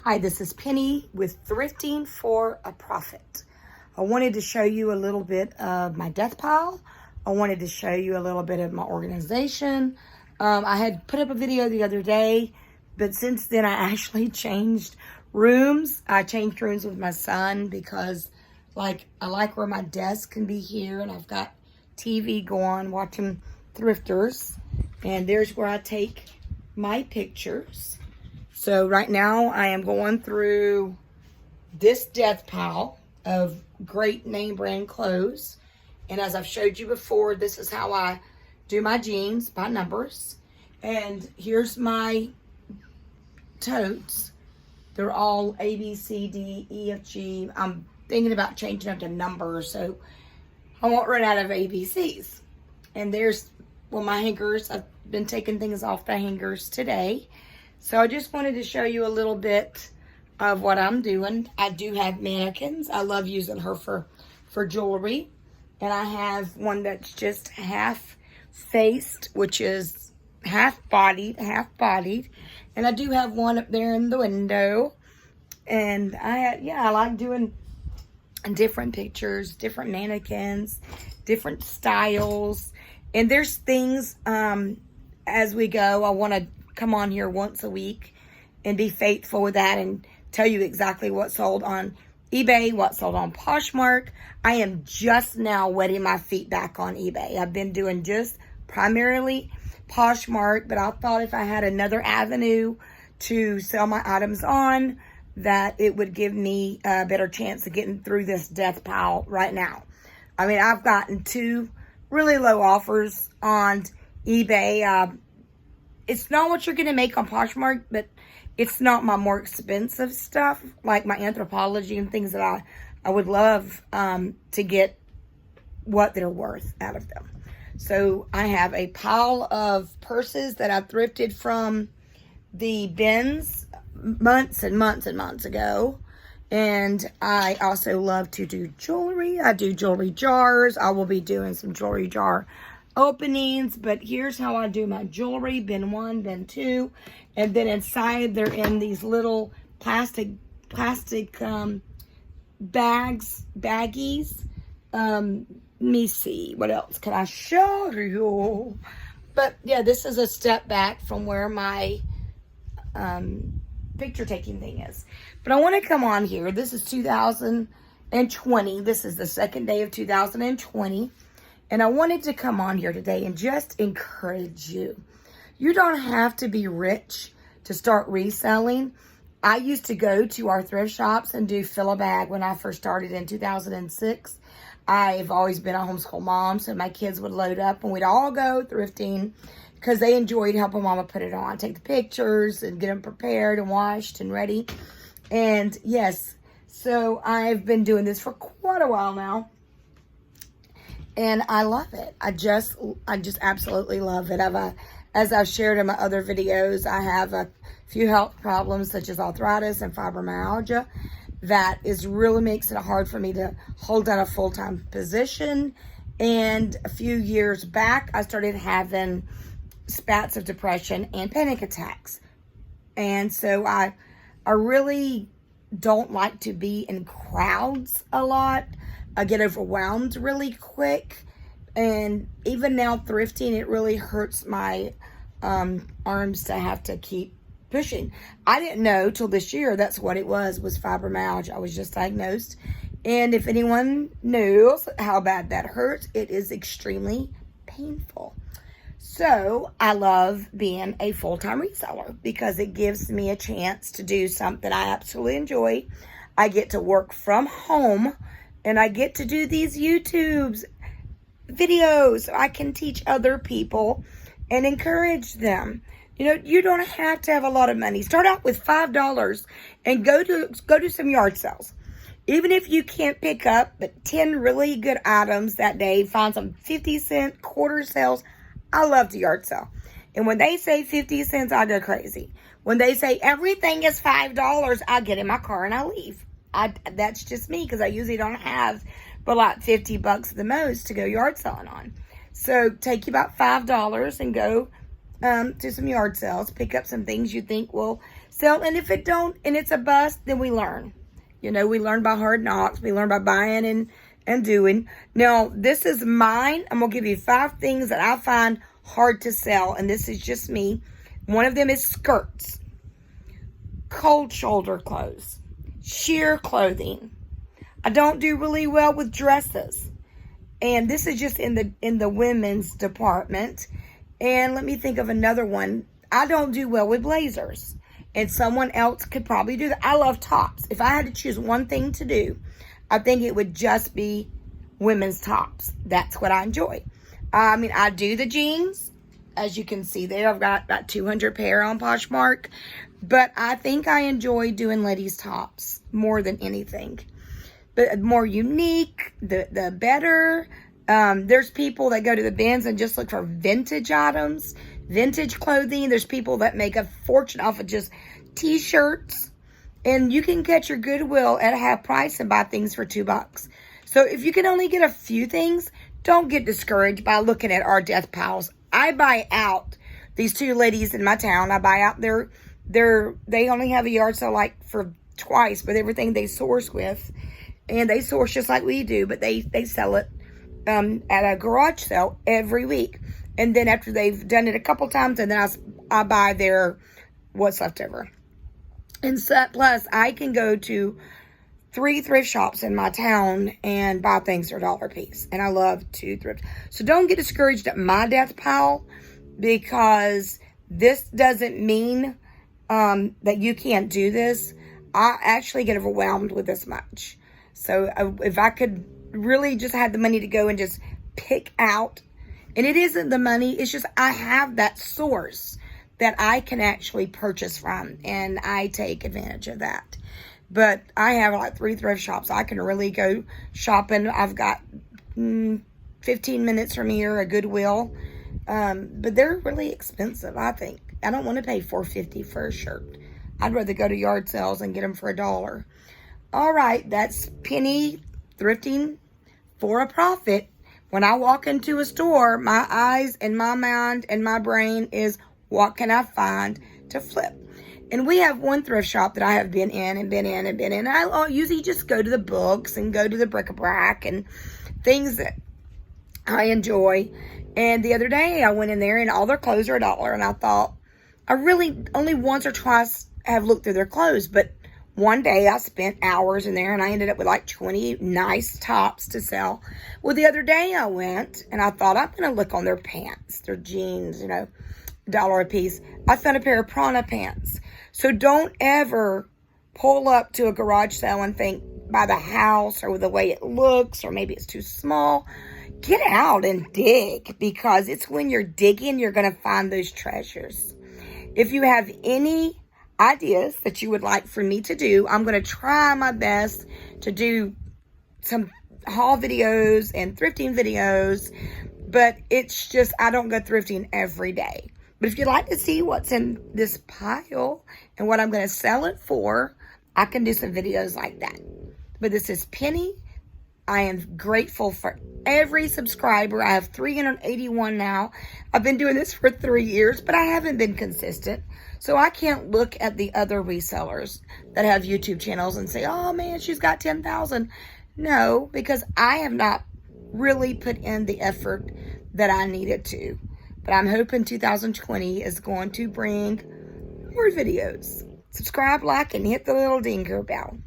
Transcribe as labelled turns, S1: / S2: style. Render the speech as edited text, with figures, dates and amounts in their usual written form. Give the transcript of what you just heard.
S1: Hi, this is Penny with Thrifting for a Profit. I wanted to show you a little bit of my death pile. I wanted to show you a little bit of my organization. I had put up a video the other day, but since then I actually changed rooms. I changed rooms with my son because I like where my desk can be here, and I've got TV going, watching thrifters, and there's where I take my pictures. So right now I am going through this death pile of great name brand clothes. And as I've showed you before, this is how I do my jeans by numbers. And here's my totes. They're all A, B, C, D, E, F, G. I'm thinking about changing up the numbers so I won't run out of ABCs. And there's, well, my hangers. I've been taking things off the hangers today. So I just wanted to show you a little bit of what I'm doing. I do have mannequins. I love using her for jewelry. And I have one that's just half-faced, which is half-bodied. And I do have one up there in the window. And I like doing different pictures, different mannequins, different styles. And there's things as we go. I want to come on here once a week and be faithful with that and tell you exactly what sold on eBay, what sold on Poshmark. I am just now wetting my feet back on eBay. I've been doing just primarily Poshmark, but I thought if I had another avenue to sell my items on, that it would give me a better chance of getting through this death pile right now. I mean, I've gotten 2 really low offers on eBay. It's not what you're going to make on Poshmark, but it's not my more expensive stuff, like my Anthropologie and things that I would love to get what they're worth out of them. So I have a pile of purses that I thrifted from the bins months and months and months ago. And I also love to do jewelry. I do jewelry jars. I will be doing some jewelry jar openings, but here's how I do my jewelry: bin 1, bin 2, and then inside they're in these little plastic baggies. Let me see, what else can I show you? But yeah, this is a step back from where my picture taking thing is. But I want to come on here. This is 2020. This is the second day of 2020. And I wanted to come on here today and just encourage you. You don't have to be rich to start reselling. I used to go to our thrift shops and do fill a bag when I first started in 2006. I've always been a homeschool mom, so my kids would load up and we'd all go thrifting because they enjoyed helping mama put it on, take the pictures and get them prepared and washed and ready. And yes, so I've been doing this for quite a while now. And I love it. I just absolutely love it. As I've shared in my other videos, I have a few health problems such as arthritis and fibromyalgia that really makes it hard for me to hold down a full-time position. And a few years back, I started having spats of depression and panic attacks. And so I really don't like to be in crowds a lot. I get overwhelmed really quick, and even now thrifting, it really hurts my arms to have to keep pushing. I didn't know till this year that's what it was fibromyalgia. I was just diagnosed, and if anyone knows how bad that hurts, it is extremely painful. So I love being a full-time reseller because it gives me a chance to do something I absolutely enjoy. I get to work from home, and I get to do these YouTube videos so I can teach other people and encourage them. You know, you don't have to have a lot of money. Start out with $5 and go to some yard sales. Even if you can't pick up but 10 really good items that day, find some 50-cent quarter sales. I love to yard sale. And when they say 50 cents, I go crazy. When they say everything is $5, I get in my car and I leave. That's just me because I usually don't have but like $50 the most to go yard selling on. So take you about $5 and go to some yard sales, pick up some things you think will sell. And if it don't, and it's a bust, then we learn. You know, we learn by hard knocks. We learn by buying and doing. Now, this is mine. I'm going to give you 5 things that I find hard to sell. And this is just me. One of them is skirts, cold shoulder clothes, sheer clothing. I don't do really well with dresses. And this is just in the women's department. And let me think of another one. I don't do well with blazers. And someone else could probably do that. I love tops. If I had to choose one thing to do, I think it would just be women's tops. That's what I enjoy. I mean, I do the jeans. As you can see there, I've got about 200 pair on Poshmark. But I think I enjoy doing ladies' tops more than anything. But more unique, the better. There's people that go to the bins and just look for vintage items, vintage clothing. There's people that make a fortune off of just t-shirts. And you can get your Goodwill at a half price and buy things for $2. So if you can only get a few things, don't get discouraged by looking at our death piles. I buy out these 2 ladies in my town. I buy out they only have a yard sale like for twice with everything they source with. And they source just like we do, but they sell it at a garage sale every week. And then after they've done it a couple times, and then I buy their what's left over. And so, plus, I can go to 3 thrift shops in my town and buy things for $1 a piece. And I love to thrift. So don't get discouraged at my death pile, because this doesn't mean that you can't do this. I actually get overwhelmed with this much. So if I could really just have the money to go and just pick out, and it isn't the money, it's just I have that source that I can actually purchase from, and I take advantage of that. But I have like 3 thrift shops. I can really go shopping. I've got 15 minutes from here, a Goodwill. But they're really expensive, I think. I don't want to pay $4.50 for a shirt. I'd rather go to yard sales and get them for $1. All right, that's penny thrifting for a profit. When I walk into a store, my eyes and my mind and my brain is, what can I find to flip? And we have one thrift shop that I have been in. I usually just go to the books and go to the bric-a-brac and things that I enjoy. And the other day I went in there and all their clothes are $1. And I thought, I really only once or twice have looked through their clothes, but one day I spent hours in there and I ended up with like 20 nice tops to sell. Well, the other day I went and I thought, I'm going to look on their pants, their jeans, $1 a piece. I found a pair of Prana pants. So don't ever pull up to a garage sale and think by the house or the way it looks, or maybe it's too small. Get out and dig, because it's when you're digging you're going to find those treasures. If you have any ideas that you would like for me to do, I'm going to try my best to do some haul videos and thrifting videos, but it's just I don't go thrifting every day. But if you'd like to see what's in this pile and what I'm going to sell it for, I can do some videos like that. But this is Penny. I am grateful for every subscriber. I have 381 now. I've been doing this for 3 years, but I haven't been consistent. So I can't look at the other resellers that have YouTube channels and say, oh man, she's got 10,000. No, because I have not really put in the effort that I needed to. But I'm hoping 2020 is going to bring more videos. Subscribe, like, and hit the little dinger bell.